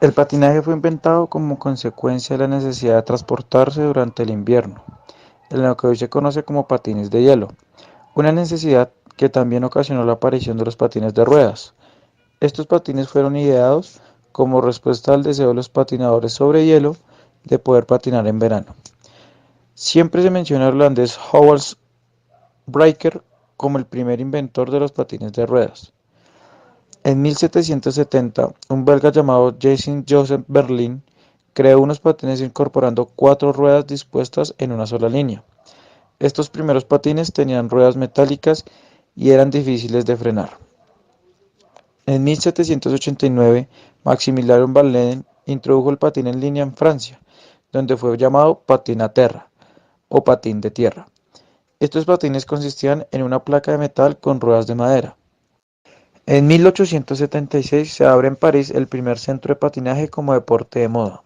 El patinaje fue inventado como consecuencia de la necesidad de transportarse durante el invierno, en lo que hoy se conoce como patines de hielo, una necesidad que también ocasionó la aparición de los patines de ruedas. Estos patines fueron ideados como respuesta al deseo de los patinadores sobre hielo de poder patinar en verano. Siempre se menciona al holandés Howard Breaker como el primer inventor de los patines de ruedas. En 1770, un belga llamado Jean-Joseph Berlin creó unos patines incorporando cuatro ruedas dispuestas en una sola línea. Estos primeros patines tenían ruedas metálicas y eran difíciles de frenar. En 1789, Maximilien Vallée introdujo el patín en línea en Francia, donde fue llamado patin à terre o patín de tierra. Estos patines consistían en una placa de metal con ruedas de madera. En 1876 se abre en París el primer centro de patinaje como deporte de moda,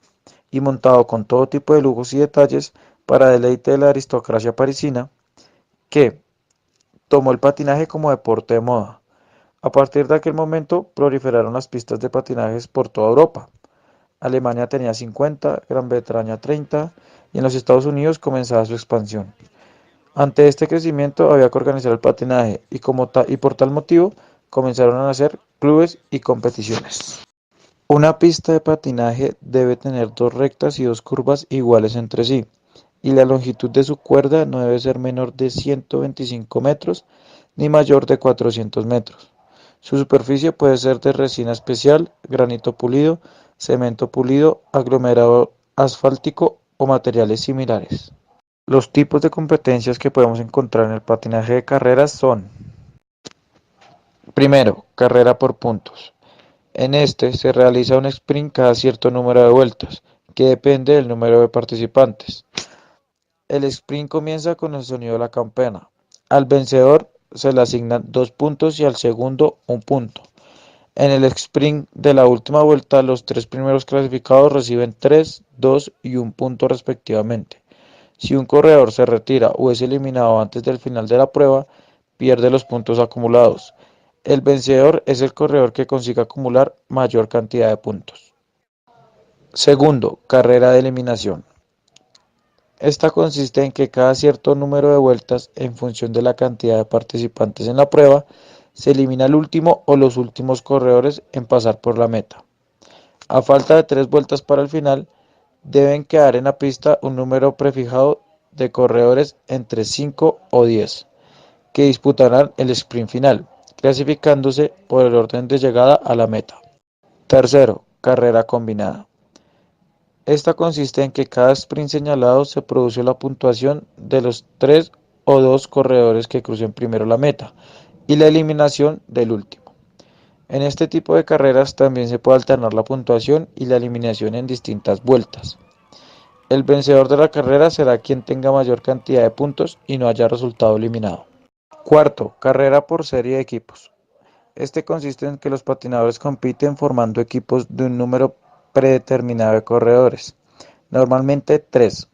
y montado con todo tipo de lujos y detalles para deleite de la aristocracia parisina, que tomó el patinaje como deporte de moda. A partir de aquel momento proliferaron las pistas de patinajes por toda Europa. Alemania tenía 50, Gran Bretaña 30 y en los Estados Unidos comenzaba su expansión. Ante este crecimiento había que organizar el patinaje y por tal motivo comenzaron a nacer clubes y competiciones. Una pista de patinaje debe tener dos rectas y dos curvas iguales entre sí, y la longitud de su cuerda no debe ser menor de 125 metros ni mayor de 400 metros. Su superficie puede ser de resina especial, granito pulido, cemento pulido, aglomerado asfáltico o materiales similares. Los tipos de competencias que podemos encontrar en el patinaje de carreras son: primero, carrera por puntos. En este se realiza un sprint cada cierto número de vueltas, que depende del número de participantes. El sprint comienza con el sonido de la campana. Al vencedor se le asignan 2 puntos y al segundo 1 punto. En el sprint de la última vuelta, los tres primeros clasificados reciben 3, 2 y 1 punto respectivamente. Si un corredor se retira o es eliminado antes del final de la prueba, pierde los puntos acumulados. El vencedor es el corredor que consiga acumular mayor cantidad de puntos. Segundo, carrera de eliminación. Esta consiste en que cada cierto número de vueltas, en función de la cantidad de participantes en la prueba, se elimina el último o los últimos corredores en pasar por la meta. A falta de 3 vueltas para el final, deben quedar en la pista un número prefijado de corredores entre 5 o 10, que disputarán el sprint final, clasificándose por el orden de llegada a la meta. Tercero, carrera combinada. Esta consiste en que cada sprint señalado se produce la puntuación de los 3 o 2 corredores que crucen primero la meta y la eliminación del último. En este tipo de carreras también se puede alternar la puntuación y la eliminación en distintas vueltas. El vencedor de la carrera será quien tenga mayor cantidad de puntos y no haya resultado eliminado. Cuarto, carrera por serie de equipos. Este consiste en que los patinadores compiten formando equipos de un número predeterminado de corredores, normalmente 3.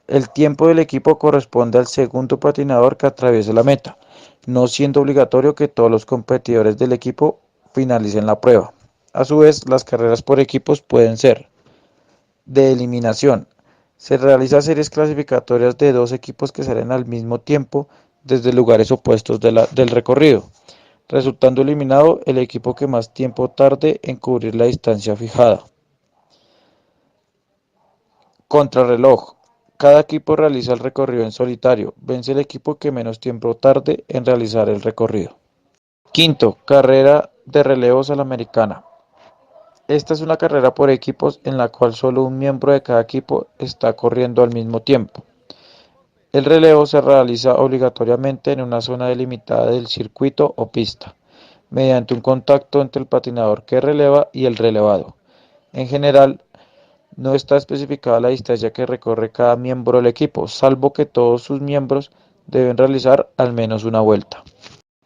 El tiempo del equipo corresponde al segundo patinador que atraviese la meta, no siendo obligatorio que todos los competidores del equipo finalicen la prueba. A su vez, las carreras por equipos pueden ser de eliminación. Se realizan series clasificatorias de dos equipos que salen al mismo tiempo desde lugares opuestos del recorrido, resultando eliminado el equipo que más tiempo tarde en cubrir la distancia fijada. Contrarreloj. Cada equipo realiza el recorrido en solitario. Vence el equipo que menos tiempo tarde en realizar el recorrido. Quinto, carrera de relevos a la americana. Esta es una carrera por equipos en la cual solo un miembro de cada equipo está corriendo al mismo tiempo. El relevo se realiza obligatoriamente en una zona delimitada del circuito o pista, mediante un contacto entre el patinador que releva y el relevado. En general, no está especificada la distancia que recorre cada miembro del equipo, salvo que todos sus miembros deben realizar al menos una vuelta.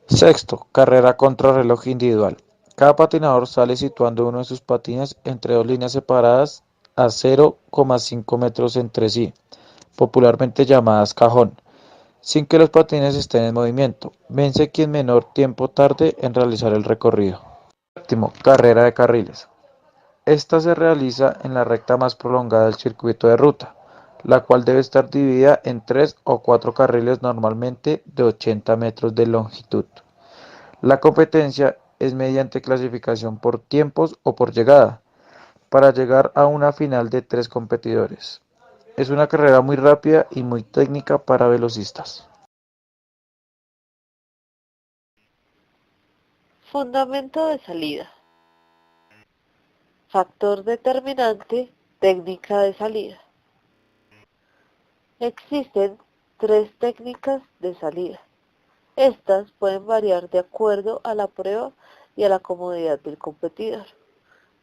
Sexto, carrera contrarreloj individual. Cada patinador sale situando uno de sus patines entre dos líneas separadas a 0,5 metros entre sí, popularmente llamadas cajón, sin que los patines estén en movimiento. Vence quien menor tiempo tarde en realizar el recorrido. Séptimo, carrera de carriles. Esta se realiza en la recta más prolongada del circuito de ruta, la cual debe estar dividida en 3 o 4 carriles normalmente de 80 metros de longitud. La competencia es mediante clasificación por tiempos o por llegada, para llegar a una final de 3 competidores. Es una carrera muy rápida y muy técnica para velocistas. Fundamento de salida. Factor determinante, técnica de salida. Existen 3 técnicas de salida. Estas pueden variar de acuerdo a la prueba y a la comodidad del competidor.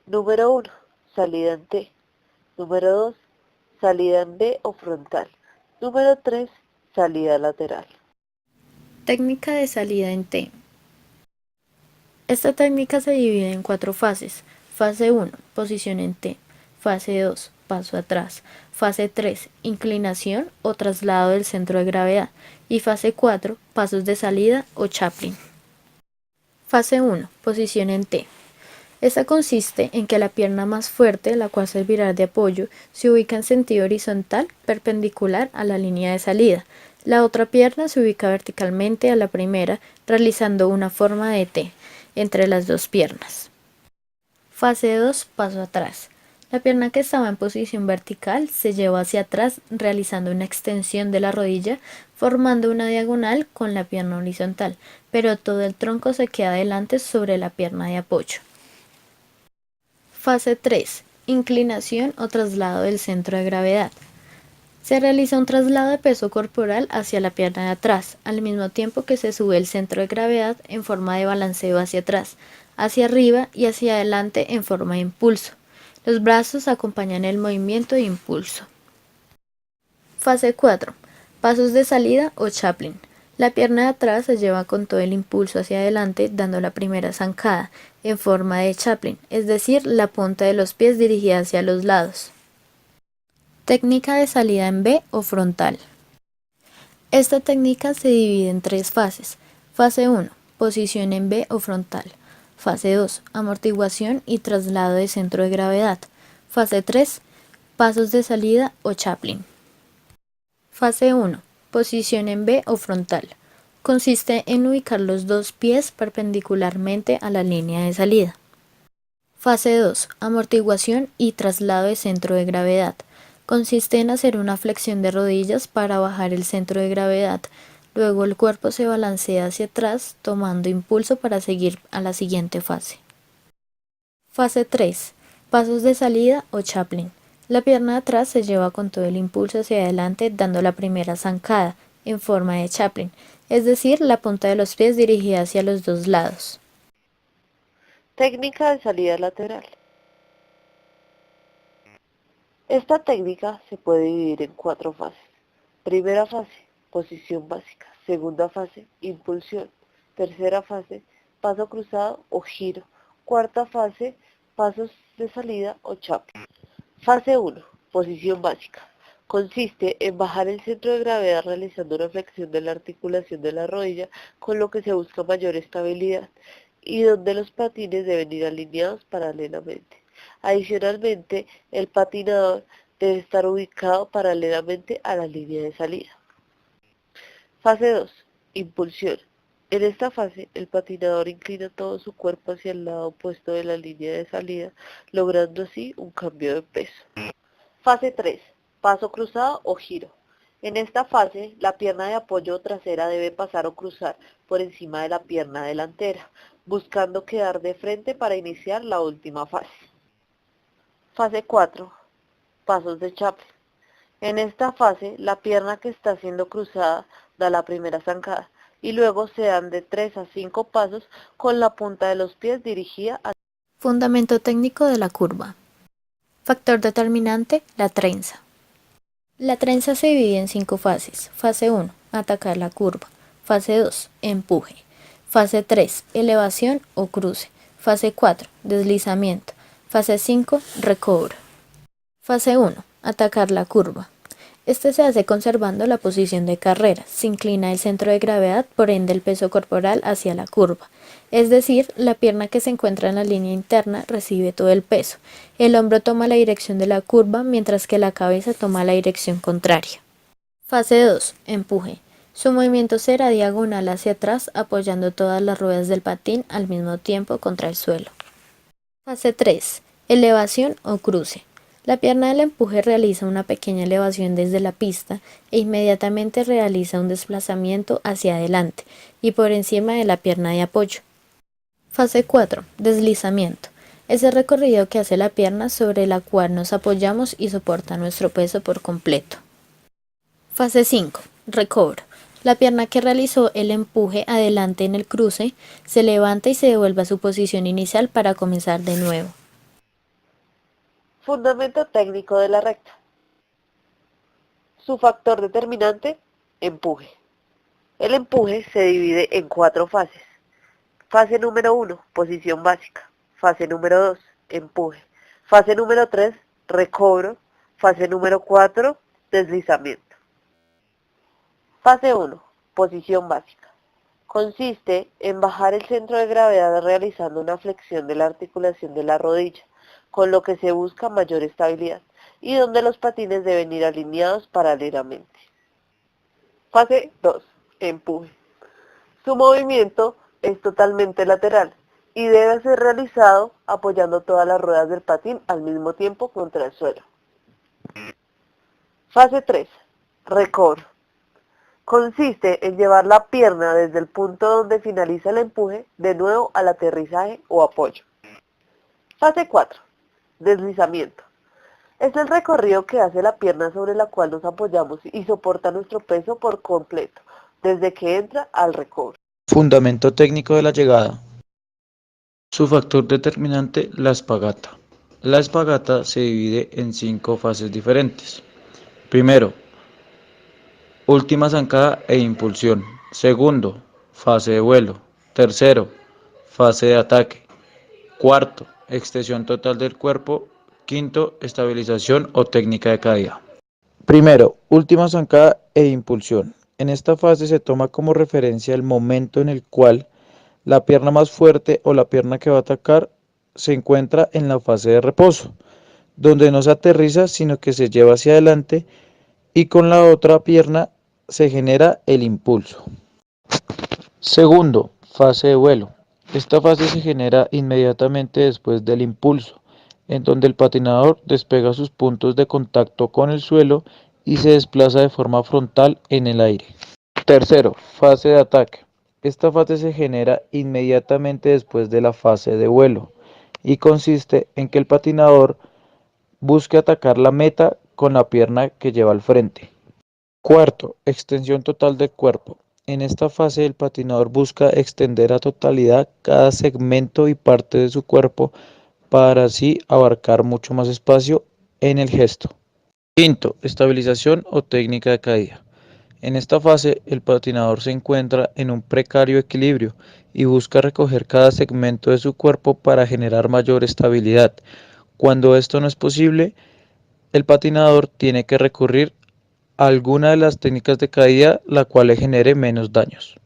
Número 1. Salida en T. Número 2. Salida en B o frontal. Número 3. Salida lateral. Técnica de salida en T. Esta técnica se divide en 4 fases. Fase 1, posición en T. Fase 2, paso atrás. Fase 3, inclinación o traslado del centro de gravedad. Y fase 4, pasos de salida o Chaplin. Fase 1, posición en T. Esta consiste en que la pierna más fuerte, la cual servirá de apoyo, se ubica en sentido horizontal perpendicular a la línea de salida. La otra pierna se ubica verticalmente a la primera, realizando una forma de T entre las dos piernas. Fase 2, paso atrás. La pierna que estaba en posición vertical se lleva hacia atrás realizando una extensión de la rodilla, formando una diagonal con la pierna horizontal, pero todo el tronco se queda adelante sobre la pierna de apoyo. Fase 3. Inclinación o traslado del centro de gravedad. Se realiza un traslado de peso corporal hacia la pierna de atrás, al mismo tiempo que se sube el centro de gravedad en forma de balanceo hacia atrás, hacia arriba y hacia adelante en forma de impulso. Los brazos acompañan el movimiento de impulso. Fase 4. Pasos de salida o Chaplin. La pierna de atrás se lleva con todo el impulso hacia adelante dando la primera zancada, en forma de Chaplin, es decir, la punta de los pies dirigida hacia los lados. Técnica de salida en B o frontal. Esta técnica se divide en 3 fases. Fase 1, posición en B o frontal. Fase 2, amortiguación y traslado de centro de gravedad. Fase 3, pasos de salida o Chaplin. Fase 1, posición en B o frontal. Consiste en ubicar los dos pies perpendicularmente a la línea de salida. Fase 2, amortiguación y traslado de centro de gravedad. Consiste en hacer una flexión de rodillas para bajar el centro de gravedad. Luego el cuerpo se balancea hacia atrás, tomando impulso para seguir a la siguiente fase. Fase 3, pasos de salida o Chaplin. La pierna de atrás se lleva con todo el impulso hacia adelante dando la primera zancada, en forma de Chaplin, es decir, la punta de los pies dirigida hacia los dos lados. Técnica de salida lateral. Esta técnica se puede dividir en 4 fases. Primera fase, posición básica. Segunda fase, impulsión. Tercera fase, paso cruzado o giro. Cuarta fase, pasos de salida o Chaplin. Fase 1, posición básica. Consiste en bajar el centro de gravedad realizando una flexión de la articulación de la rodilla, con lo que se busca mayor estabilidad, y donde los patines deben ir alineados paralelamente. Adicionalmente, el patinador debe estar ubicado paralelamente a la línea de salida. Fase 2, impulsión. En esta fase, el patinador inclina todo su cuerpo hacia el lado opuesto de la línea de salida, logrando así un cambio de peso. Fase 3, paso cruzado o giro. En esta fase, la pierna de apoyo trasera debe pasar o cruzar por encima de la pierna delantera, buscando quedar de frente para iniciar la última fase. Fase 4, pasos de Chaplin. En esta fase, la pierna que está siendo cruzada da la primera zancada y luego se dan de 3 a 5 pasos con la punta de los pies dirigida a... Fundamento técnico de la curva. Factor determinante, la trenza. La trenza se divide en 5 fases. Fase 1, atacar la curva. Fase 2, empuje. Fase 3, elevación o cruce. Fase 4, deslizamiento. Fase 5, recobro. Fase 1, atacar la curva. Este se hace conservando la posición de carrera, se inclina el centro de gravedad, por ende el peso corporal hacia la curva, es decir, la pierna que se encuentra en la línea interna recibe todo el peso, el hombro toma la dirección de la curva mientras que la cabeza toma la dirección contraria. Fase 2. Empuje. Su movimiento será diagonal hacia atrás apoyando todas las ruedas del patín al mismo tiempo contra el suelo. Fase 3. Elevación o cruce. La pierna del empuje realiza una pequeña elevación desde la pista e inmediatamente realiza un desplazamiento hacia adelante y por encima de la pierna de apoyo. Fase 4. Deslizamiento. Es el recorrido que hace la pierna sobre la cual nos apoyamos y soporta nuestro peso por completo. Fase 5. Recobro. La pierna que realizó el empuje adelante en el cruce se levanta y se devuelve a su posición inicial para comenzar de nuevo. Fundamento técnico de la recta. Su factor determinante, empuje. El empuje se divide en 4 fases. Fase número 1, posición básica. Fase número 2, empuje. Fase número 3, recobro. Fase número 4, deslizamiento. Fase 1, posición básica. Consiste en bajar el centro de gravedad realizando una flexión de la articulación de la rodilla, con lo que se busca mayor estabilidad, y donde los patines deben ir alineados paralelamente. Fase 2, empuje. Su movimiento es totalmente lateral y debe ser realizado apoyando todas las ruedas del patín al mismo tiempo contra el suelo. Fase 3, recobro. Consiste en llevar la pierna desde el punto donde finaliza el empuje de nuevo al aterrizaje o apoyo. Fase 4, deslizamiento. Es el recorrido que hace la pierna sobre la cual nos apoyamos y soporta nuestro peso por completo, desde que entra al recobro. Fundamento técnico de la llegada. Su factor determinante, la espagata. La espagata se divide en 5 fases diferentes. Primero, última zancada e impulsión. Segundo, fase de vuelo. Tercero, fase de ataque. Cuarto, extensión total del cuerpo. Quinto, estabilización o técnica de caída. Primero, última zancada e impulsión. En esta fase se toma como referencia el momento en el cual la pierna más fuerte o la pierna que va a atacar se encuentra en la fase de reposo, donde no se aterriza sino que se lleva hacia adelante y con la otra pierna se genera el impulso. Segundo, fase de vuelo. Esta fase se genera inmediatamente después del impulso, en donde el patinador despega sus puntos de contacto con el suelo y se desplaza de forma frontal en el aire. Tercero, fase de ataque. Esta fase se genera inmediatamente después de la fase de vuelo y consiste en que el patinador busque atacar la meta con la pierna que lleva al frente. Cuarto, extensión total del cuerpo. En esta fase el patinador busca extender a totalidad cada segmento y parte de su cuerpo para así abarcar mucho más espacio en el gesto. Quinto, estabilización o técnica de caída. En esta fase el patinador se encuentra en un precario equilibrio y busca recoger cada segmento de su cuerpo para generar mayor estabilidad. Cuando esto no es posible, el patinador tiene que recurrir a alguna de las técnicas de caída la cual le genere menos daños.